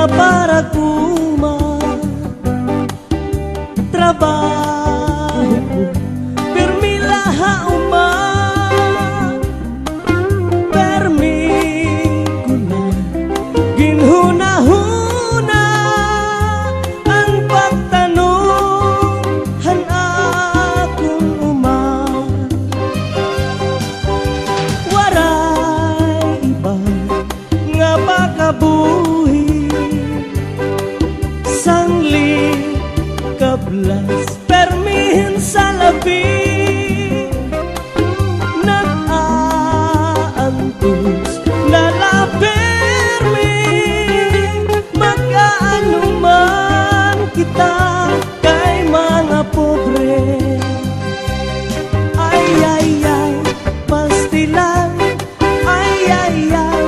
nga para kuma trabaho ko permilaha uma permi ko na ginhuna-huna ang pagtanong han akong uma waray iba nga makabuhi sangli kablas permihin sa labi nag-aantos na lapermi mag-aano man kita kay mga pobre ay ay ay pastilan ay ay ay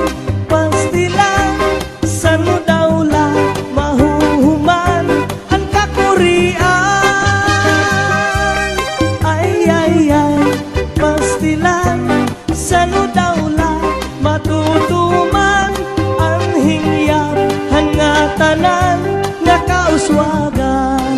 pastilan sano daw la mahuhuman ang kakurian ay ay ay pastilan sano daw la matutuman ang hingyap hangatanan nga kauswagan.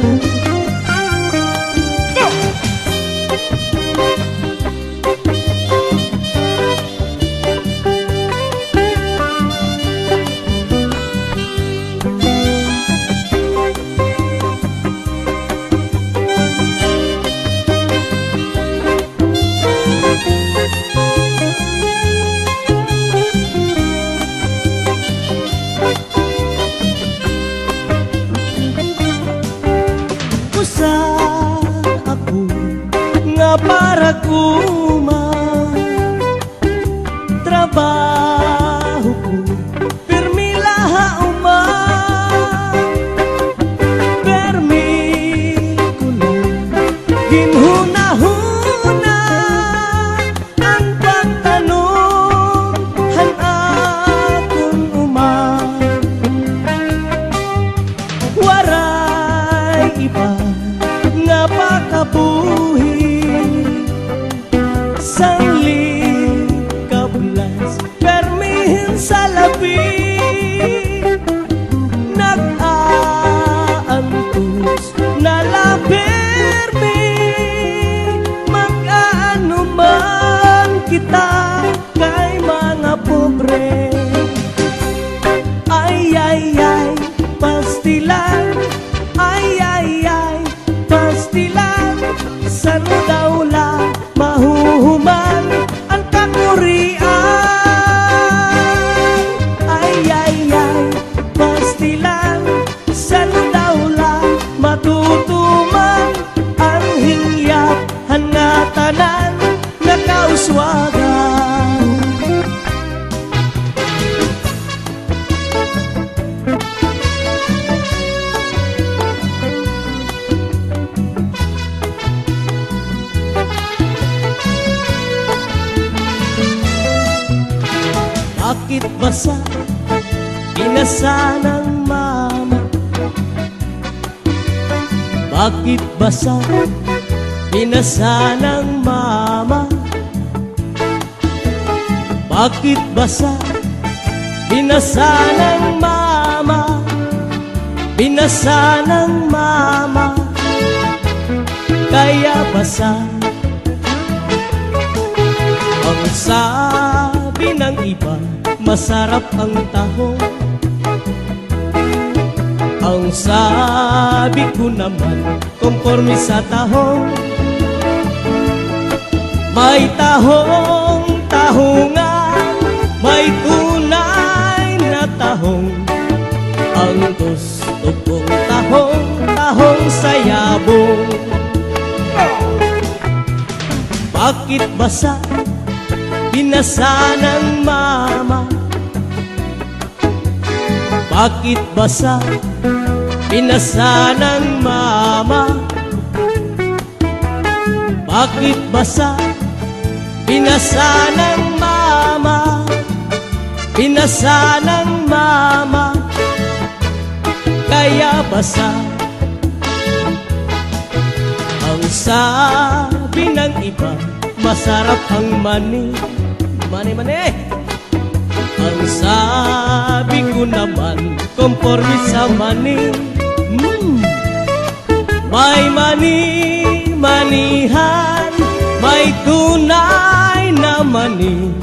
Usa ako nga para kuma trabaho ko permilaha uma permi ko na ginhuna-huna ang pagtanong han akong uma waray iba nga makabuhi sangli kablas permihin sa labi nag-aantos na lapermi mag-aano man kita kay mga pobre ay ay ay pastilan ay ay ay pastilan sano daw la mahuhuman ang kakurian ay ay ay pastilan sano daw la matutuman ang hingyap hangatanan nga kauswagan. Bakit basa pinasa ng mama? Bakit basa pinasa ng mama? Bakit basa pinasa ng mama? Pinasa ng mama kaya basa ang sabi ng iba masarap ang tahong ang sabi ko naman konforme sa tahong may tahong-tahongan may tunay na tahong ang gusto kong tahong sa yabong. Bakit basa pinasa ng mama? Bakit basa pinasa ng mama? Bakit basa pinasa ng mama? Pinasa ng mama kaya basa ang sabi ng iba masarap ang mani. Ang sabi ko naman konforme sa mani. May mani-manihan, may tunay na mani.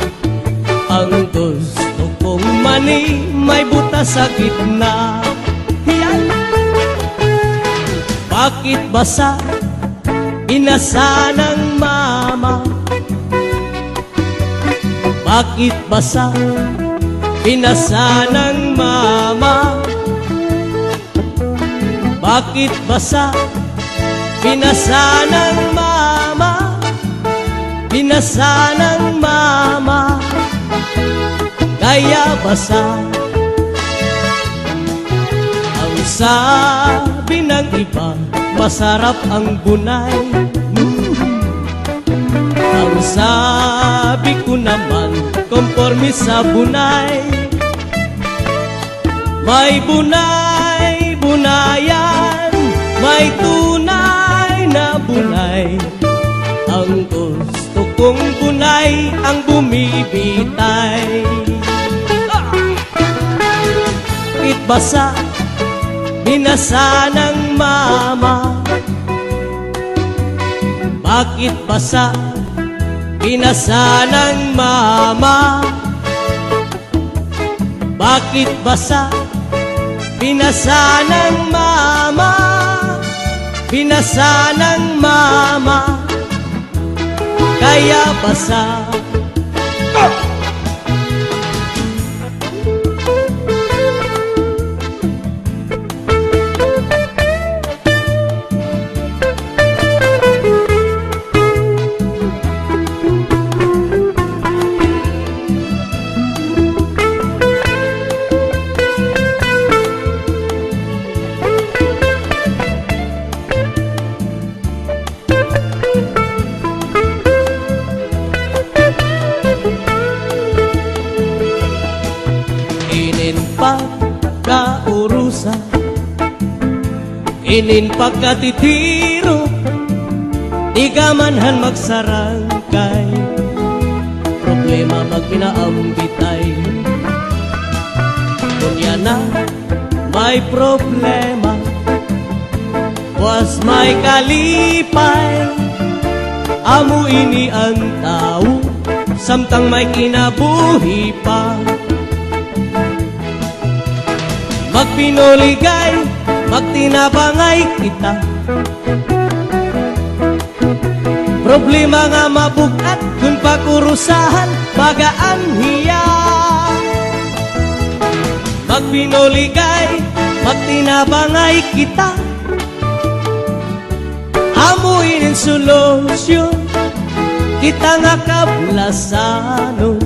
Ang gusto kong mani, may butas sa gitna. Yan. Bakit basa? Inasa ng mama. Bakit basa? Pinasa ng mama. Bakit basa? Pinasa ng mama. Pinasa ng mama. Kaya basa. Ang sabi ng iba, masarap ang bunay. Ang sabi ko naman, konforme sa bunay. May bunay, bunayan, may tunay na bunay. Ang gusto kong bunay, ang bumibitay. Bakit basa? Binasa ng mama. Bakit basa? Binasa ng mama. Bakit basa? Binasa ng mama. Binasa ng mama. Kaya basa. Pagkaurusa, inin pagkatitiro, di ka manhan magsarangkay, problema magpinaambitay. Kunya na may problema, was may kalipay, amo ini ang tao, samtang may kinabuhi pa. Magpinuligay, magtinabangay kita. Problema nga mabukat, kung pakurusahan, magaan hiya. Magpinuligay, magtinabangay kita. Amuin ang solusyon, kita nga kablasanon.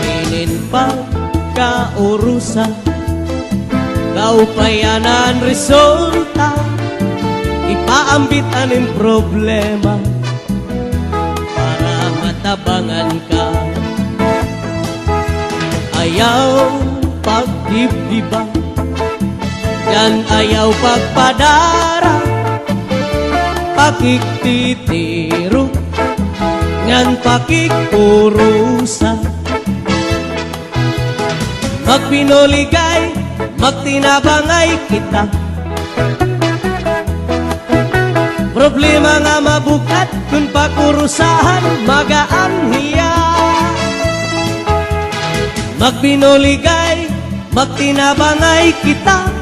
Inin pa kaurusan, kaupayanan resulta, ipaambitan ang problema para matabangan ka. Ayaw pagdibdiba, yan ayaw pagpadara, pakiktitiro, yan pakikurusa. Magpinuligay, magtinabangay kita. Problema nga mabukat, kung pakurusahan, magaan hiya. Magpinuligay, magtinabangay kita.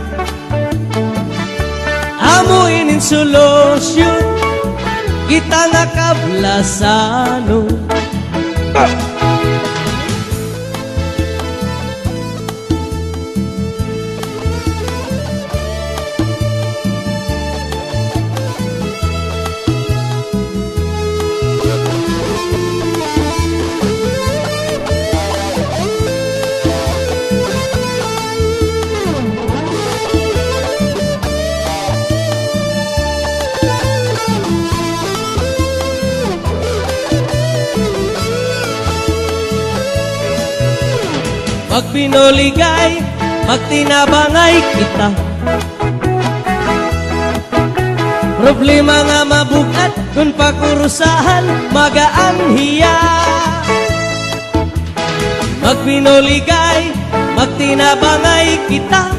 Amuin ang solusyon, kita nga kablasano. Magpinuligay, magtinabangay kita. Problema nga mabukat, kung pakurusahan, magaan hiya. Magpinuligay, magtinabangay kita,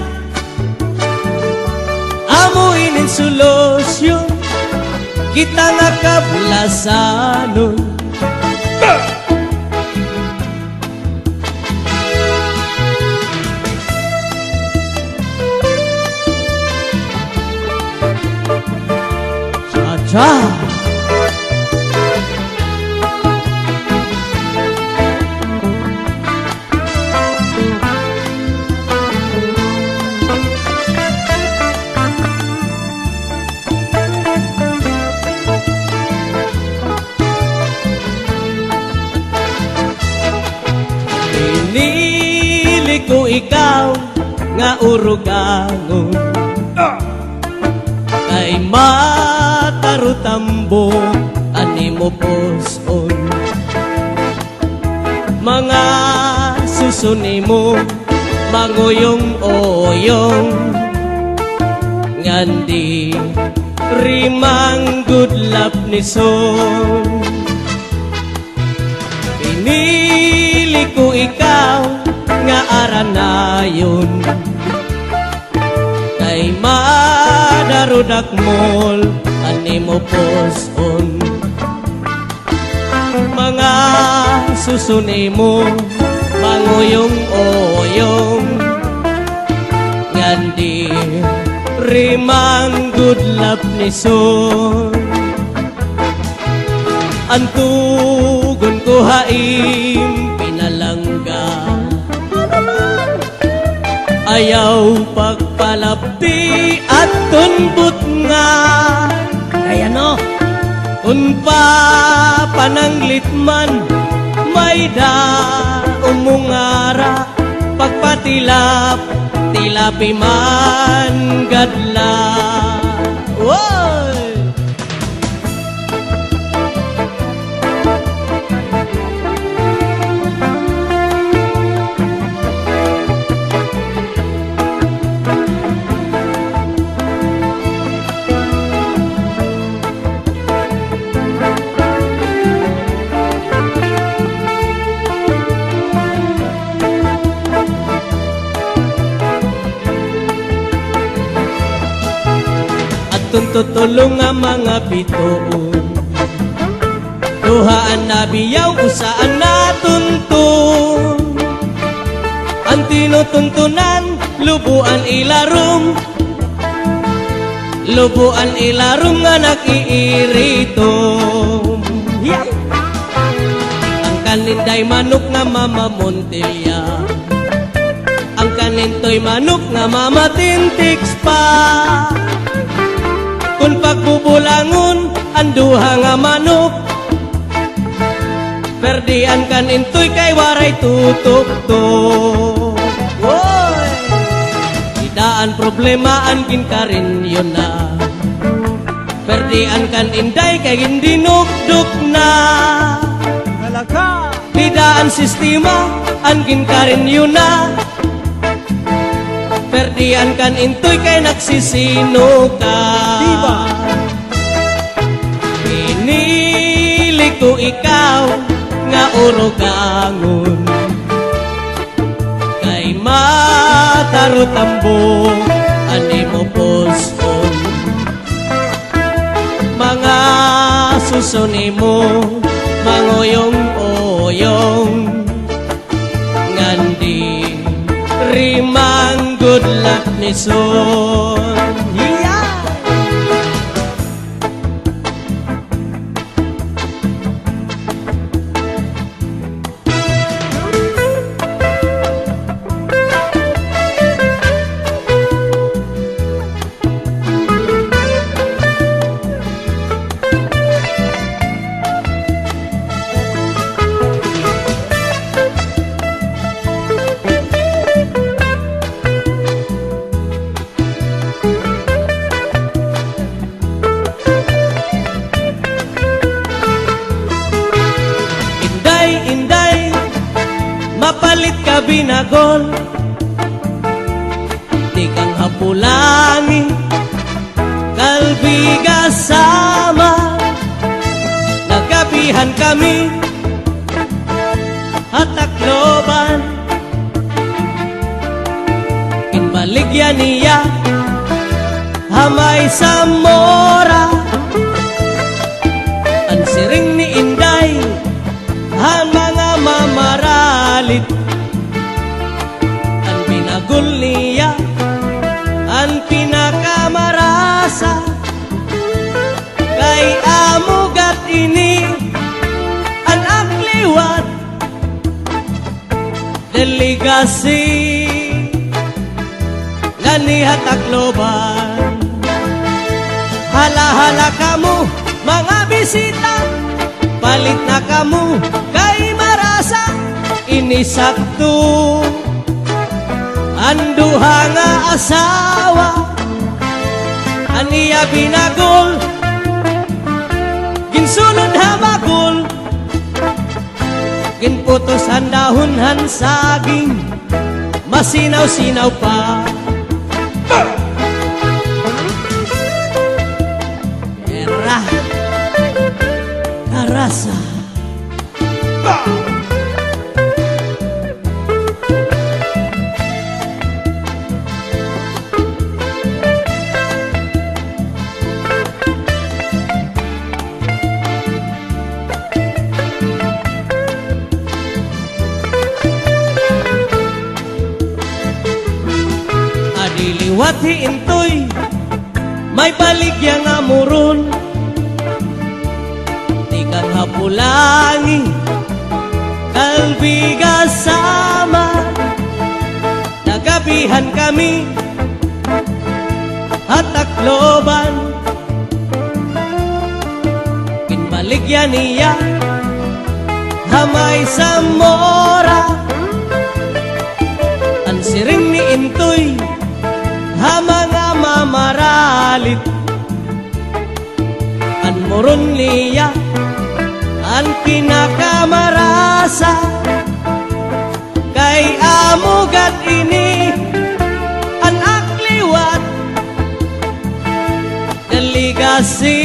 amuin in solusyon, kita nga kablasanon. Cha-cha! Pinili ko ikaw nga urugangon, kay matarutambo ani mo poson. Mga susuni mo mangoyong-oyong, ngandi rimang gudlap ni son. Pinili ko ikaw nga aranayon, kay madarudak mol ani mo poson. Mga susuni mo mangoyong-oyong, ngandi rimang gudlap ni son. Antugon ko haim pinalangga, ayaw pagpalapti at tunbot nga. Kaya no, kung pa pananglit man, may da umungara, pagpatilap, tilapi man gadla. Woy! Tutulong nga mga bitoon, duhaan na biyaw usaan na tuntun. Ang tinutuntunan, lubuan ilarum, lubuan ilarum nga nakiirito. Ang kaninday manok nga mama Montelia, ang kanintoy manok nga mama Tintiks pa. Kung pagbubulangon, anduha nga manok, perdian kan intoy kay waray tutok-tok. Woy! Idaan problema angkin ka rin yun na, perdian kan inday kay gindinukduk na. Idaan sistema angkin ka rin yun na, perdian kan intoy kay nagsisino ka. Diba? Pinili ko ikaw nga urugangon, kay matarutambo ani mo poson. Mga susuni mo mangoyong-oyong, ngandi rimang gudlap ni son. Yeah! Mapalit ka binagol, di kang hapulangi, kalbiga sama. Nagkabihan kami, hatakloban, Baligyan niya Hamay Zamora Ang siring ni Inday Ang mga mamaralit Ang pinagul niya Ang pinakamarasa Kay amugat ini Ang akliwat Delegasi Ganihat Tacloban Hala-hala kamu mga bisita Palit na kamu kay marasa Ini sakto Anduha nga asawa Aniya binagol Ginsulod habagol Ginputos ang dahon saging Masinaw-sinaw pa Era Karasa Adiliwat hiintoy May baligya nga muron Tikang hapulangi Kalbiga sama Nagabihan kami Hatakloban Kinbaligya niya Hamay Zamora Ang siring ni Intoy Mga mamaralit Ang moron niya Ang pinakamarasa Kay amugat ini Ang akliwat Delegasi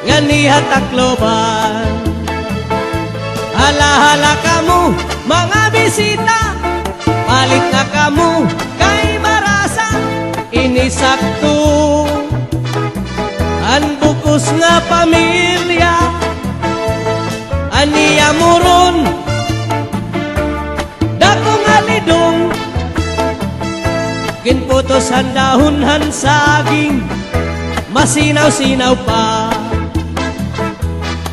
Ganihat Tacloban Hala-hala kamu mga bisita Palit na kamu kay marasa Ini sakto An bukos nga pamilya Aniya muron Dakong alidong Ginputos ang dahon saging Masinaw-sinaw pa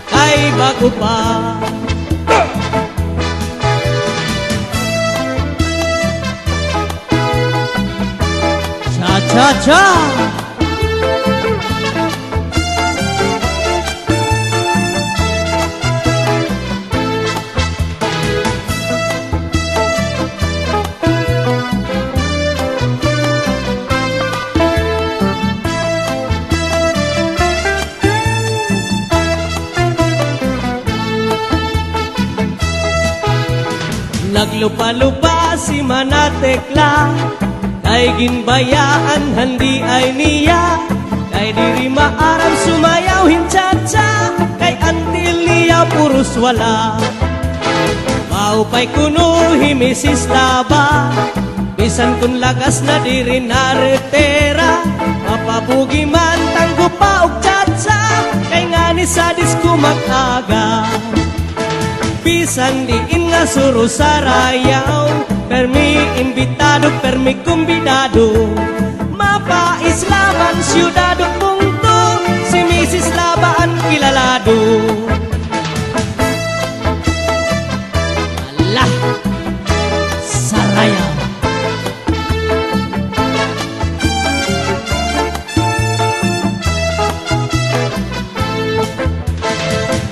Kay bago pa Cha-cha Naglupa-lupa si Manatekla Kay ginbayaan handi ay niya Kay diri maaram sumayaw hinchacha Kay antil niya puros wala Maupay kuno himisis laba Bisan kun lagas na diri naretera Mapabugi man tanggo pa og chacha Kay ngani sa disco mag-aga Bisan diin nga suro sa rayaw Permi invitado, permi kumbidado Mapa-islaman, siyudado punto Si Mrs. Labaan kilalado Alah, saraya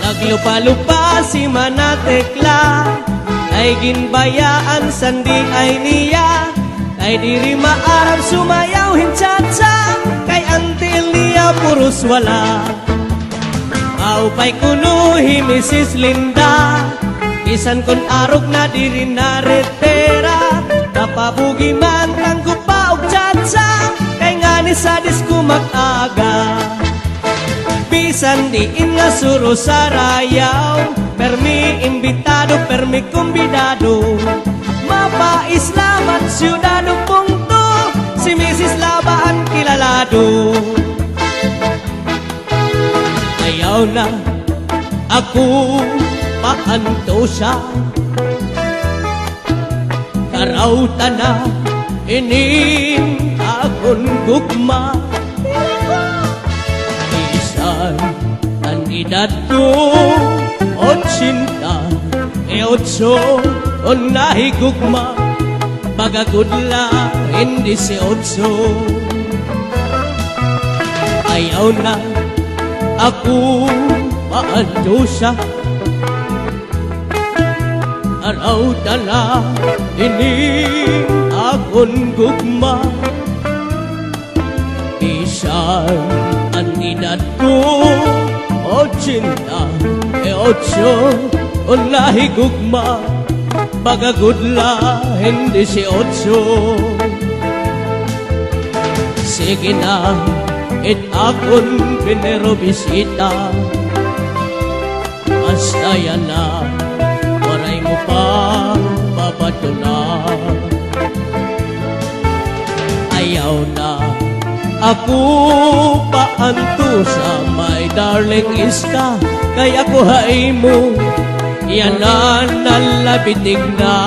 Naglupa-lupa si Manatekla Ay ginbayaan sandi ay niya Kay diri maaram sumayaw hinchacha Kay antil niya puros wala Maupay kuno himisis Linda Bisan kun arog na diri naretera Kapabugi man tanggo pa og chacha Kay ngani sa disco mag-aga Bisan diin nga suro sa rayaw Permi invitado, permi kumbidado Mapa-islaman, siyudado sigurado. Ayaw na ako paanto siya, karauta na inin akong gugma. Isan ang edad ko 88 o nahigugma, bagagudla hindi 18. Ayaw na ako paanto siya, araw na ini akong gugma. Isan ang edad ko 88 o nahigugma, bagagudla hindi 18. Sige na, it akong pinero-bisita, basta yan na, waray mo pa babato na. Ayaw na ako paanto sa my darling iska, kaya ko hay mo yan na nalabitig na.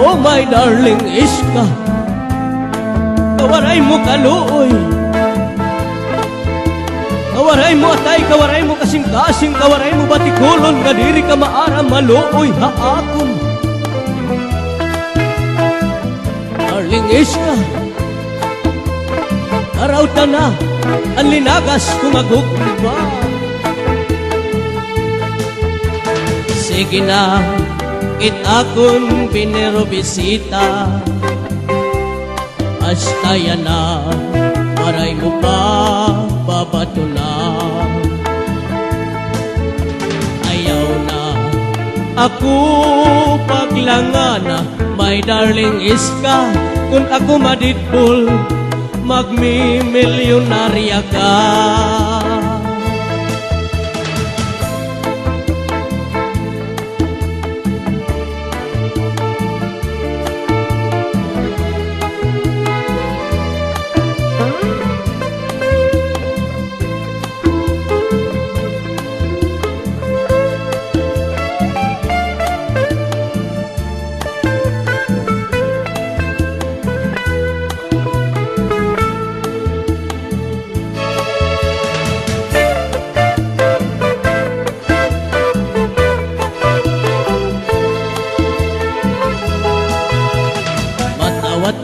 Oh my darling iska, kawaray mo kaluoy, kawaray mo atay, kawaray mo kasing-kasing, kawaray mo batikulon, kadiri ka maara maluoy haakon. Darling iska, araw ta na ang linagas kumagugba. Sige na, it akong pinero-bisita, basta yan na, waray mo pa babato na. Ayaw na ako paglangana, my darling iska, kung ako madidbol, magmi-milyonarya ka.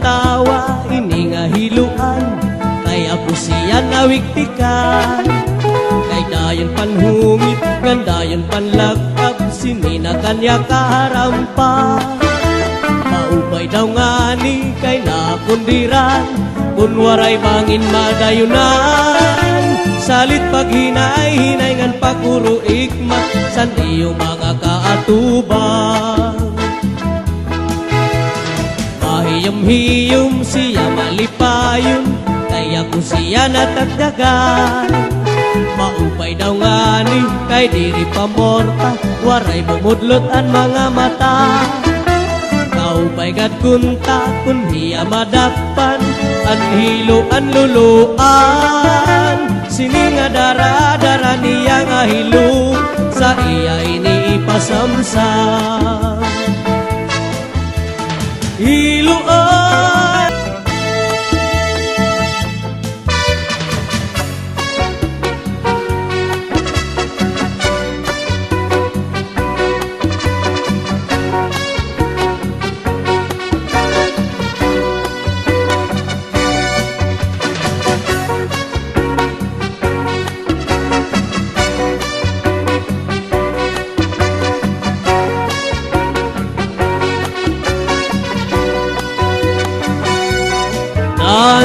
Tawa ini nga hiluan, kaya po siya nawigtikan. Kay dayon panhungit, gandayon panlagkap, sinina kanya kaharampa. Maupay daw ngani kay nakundiran, kunwaray bangin madayunan. Salit paghinay-hinay ngan pakuro ikmat, sandi yung mga kaatuban. Hiyom-hiyom siya malipayon, kaya ko siya natagdagan. Maupay daw ngani, kay diri pamorta, waray bumudlot ang mga mata. Kaupay gad kunta, kun hiya madakpan, ang hilo ang luluan. Sininga dara-dara niya nga hilo, sa iya iniipasamsam. Hiluan.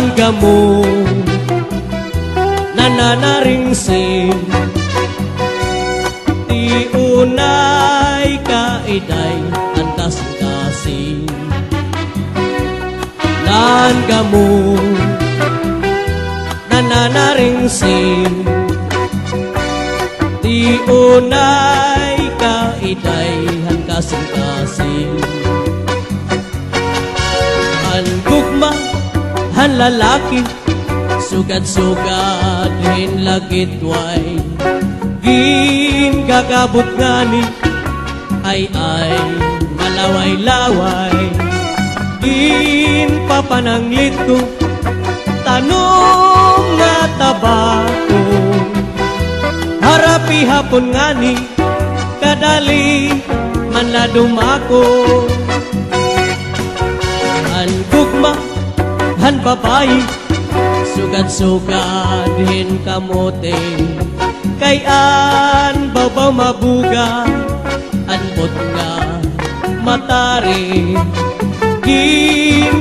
Tangga mo nananaringsin, di unay kaiday ang kasing-kasing. Tangga mo nananaringsin, di unay kaiday ang kasing-kasing. Ang gugma, ang lalaki, sugad-sugad, hinlagitway. Gagabot ngani, ay malaway-laway. Papananglit ko, tanong nga tabako. Harapi hapon ngani, kadali man la dumako. Ang gugma, ang babae, sugad-sugad, hin kamote. Kayan babaw mabuga, anbot nga matari.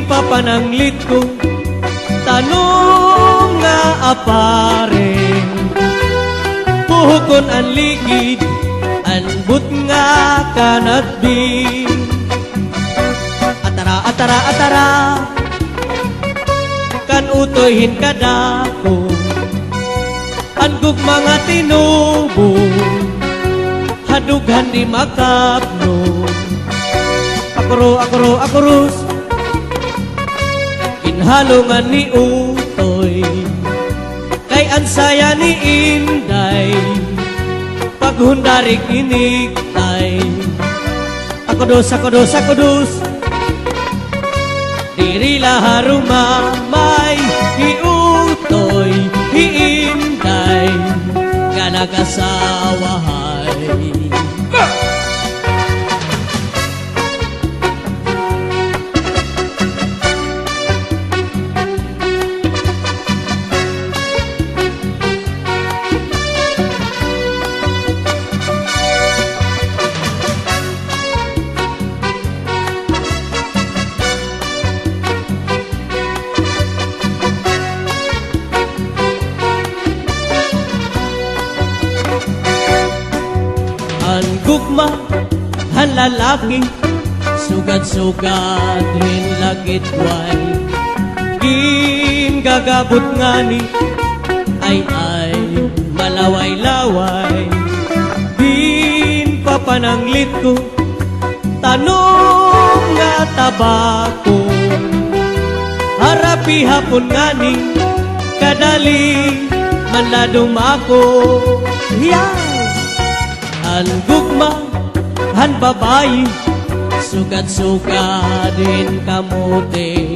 Papananglit ko, tanong nga apare. Puhukon ang ligid, anbot nga kanatbi. Atara, atara, atara, kan utoyhin kadako. Angkog mga tinubo, hadughan di makapno. Akurus, kinhalungan ni utoy, kay ansaya ni Inday, paghundarik inigtay. Akudos, diri laharumamay, hiutoy, hiinday, nga nagasawahay. Ang gugma, ang lalaki, sugad-sugad, hinlagitway. Gagabot ngani, ay malaway-laway. Papananglit ko, tanong nga tabako. Harapi hapon ngani, kadali man la dumako. Ang gugma, ang babae, sugad-sugad, din kamote.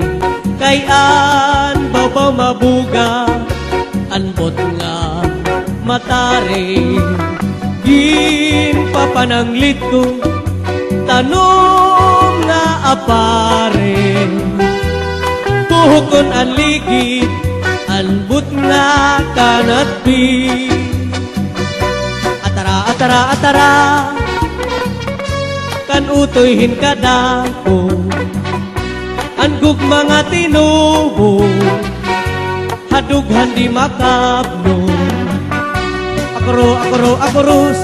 Kayan babaw mabuga, anbot nga matari. Papananglit ko, tanong nga apare. Puhukon ang ligid, anbot nga kanatbi. Atara, kan utoyhin kadako. Angkog mga tinubo, hadughan di makapno. Akurus,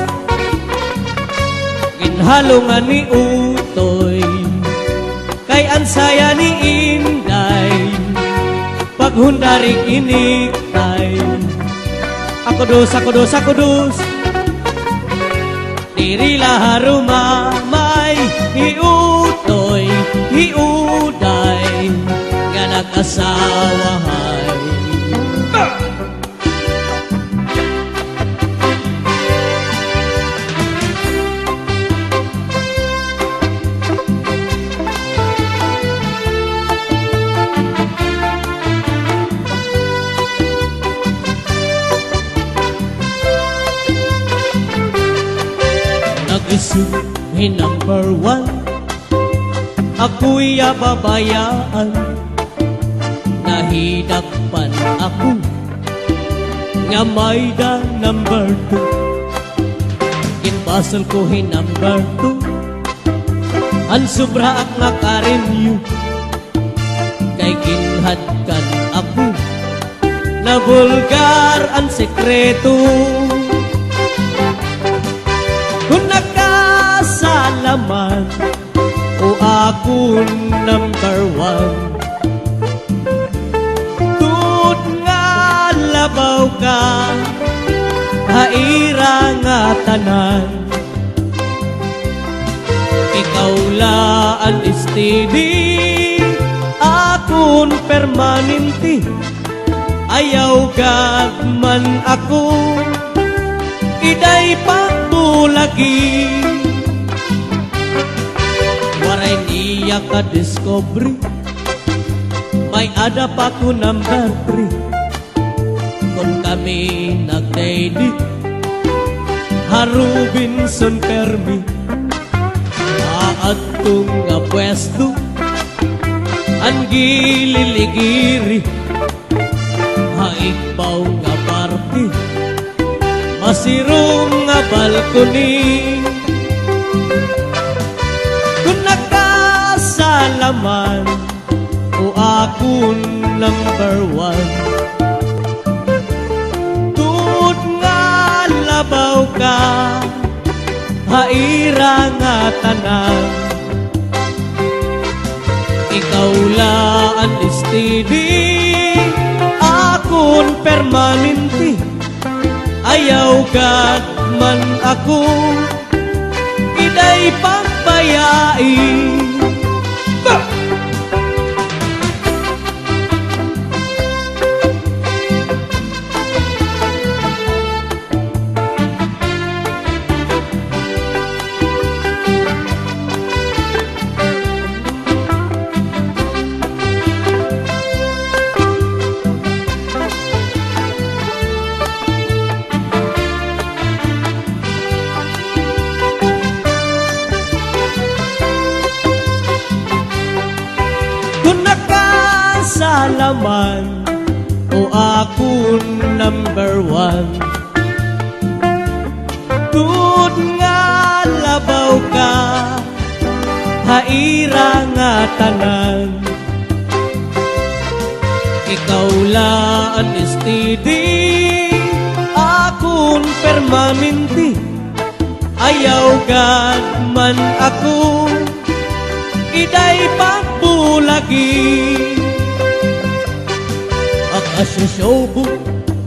ginhalungan ni utoy, kay ansaya ni Inday, paghundarik inigtay. Akudos, diri laharumamay, hiutoy, hiuday, nga nag-asawahay. Nag-isuhi number 1, ako'y babayaan. Nahidakpan ako, nga may da number 2. Kinbasal ko number 2, ang sobra ak nga karenyo. Kay ginhadkan ako, na vulgar ang sekreto. Kung nakasalaman o akong number 1, tut nga labaw ka, haira nga tanan. Ikaw laan istidi, akon permanente, ayaw gad man ako, iday pagbulagi. Waray niya ka-discovery, may adap ako number 3. Kung kami nag-date, Harubinson Permi, aatong nga pwesto, ang gililigiri, haigbaw nga party, masirong nga balkoni. Kung nakasalaman o akong number 1, tuod nga labaw ka, haira nga tanan. Ikaw laan steady, akon permanente, ayaw gad man ako, iday pagbayai. Kung nakasalaman o akong number 1, tuod nga labaw ka, haira nga tanan. Ikaw laan steady, akong permanente, ayaw gad man ako, iday pagbulagi. Pag-asyosobo,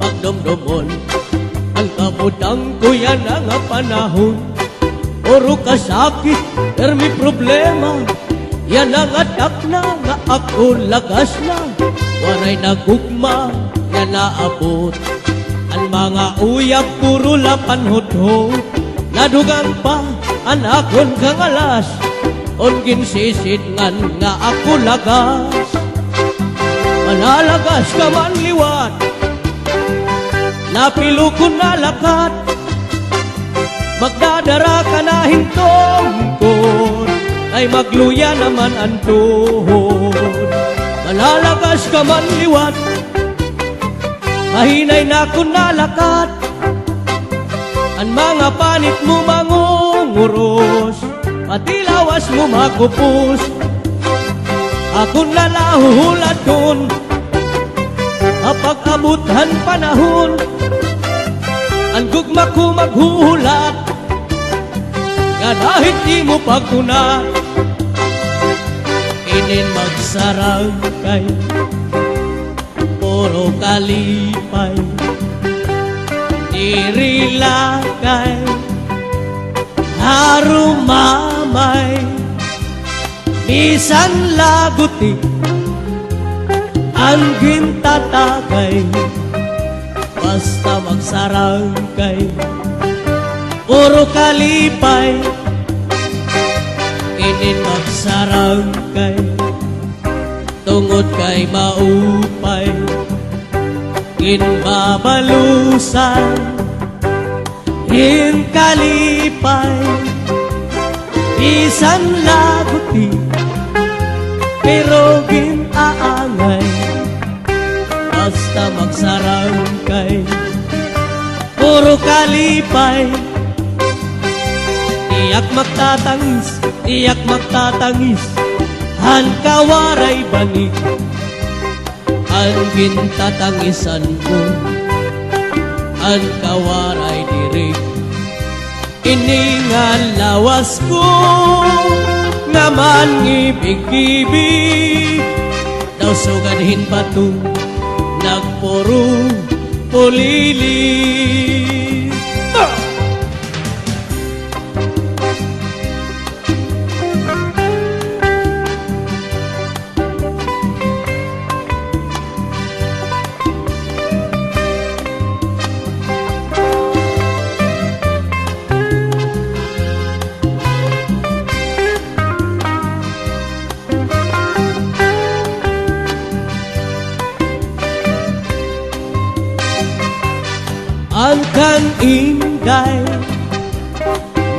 pagdomdomon, ang kabudang ko yan ang panahon. Puro kasakit, pero may problema, yan ang atak na nga ako lagas na. Waray nagugma, yan naabot, ang mga uyab puro lapanhot-hot. Nadugang pa, ang akon kang alas, on ginsisid ngan nga ako lagas. Manalagas ka man liwat, napilo ko na lakat, magdadara ka na hintongkod, ay magluya naman ang tuhod. Manalagas ka man liwat, mahinay na ko na lakat, ang mga panit mo mangunguros, pati lawas mo makupos. Akong lalahuhulat doon, kapag-abuthan panahon, ang gugma ko maghuhulat, nga dahil di mo pagkunat. Inin magsarangkay, puro kalipay, dirilakay, harumamay, bisan laguti, ang gintatagay, basta magsarangkay, puro kalipay, inin magsarangkay, tungod kay maupay, ginbabalusan, hinkalipay, bisan laguti, pero ginaangay, basta magsarangkay, puro kalipay. Iyak magtatangis, han kawaray banig, ang gintatangisan ko, ang kawaray dirig. Iningan lawas ko, naman ngibig-ibig, daw suganhin pa to, nagpuro pulili. ang inday,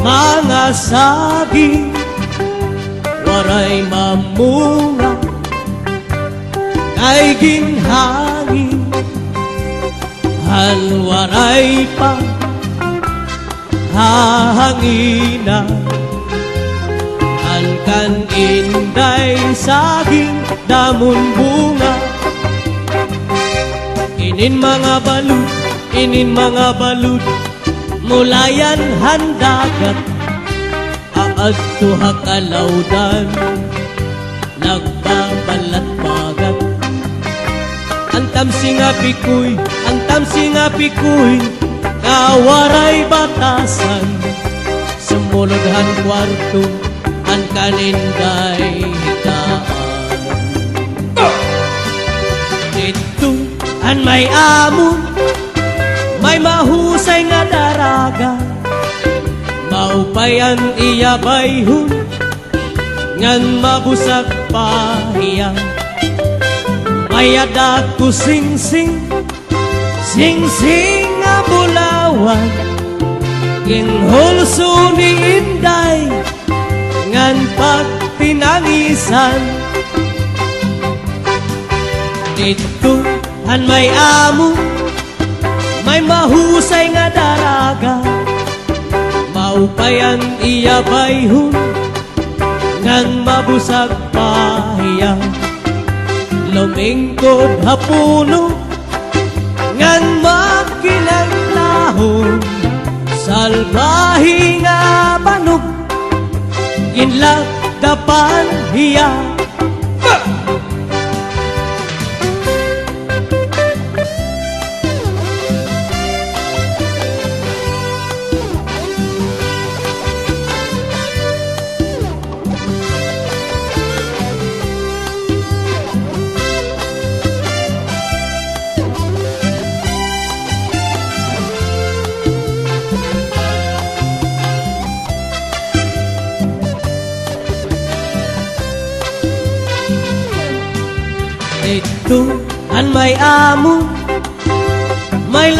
mga saging, waray mamunga, kay ginhangin, halwaray pa hahangina, kan inday saging damon bunga. Inin mga balud, mulayan handagat, aadto hakalawdan, nagbabalat-bagat. Ang tamsing apikoy, kawaray batasan, sumulodhan kwarto, ang kaninday hitaan. Dito ang may amon, may mahusay nga daraga, maupay ang iyabayhon, ngan mabusag pahiya. May adak ko sing-sing nga bulawan, ginghulso ni inday, ngan pagtinangisan. Dito han may amo, may mahusay nga daraga, maupay ang iyabayhon, ngan mabusag pahiya. Lumingkod hapuno, ngan magkinanglahon, salbahi nga banog, ginlagdapan hiya. Dito ang may amo, may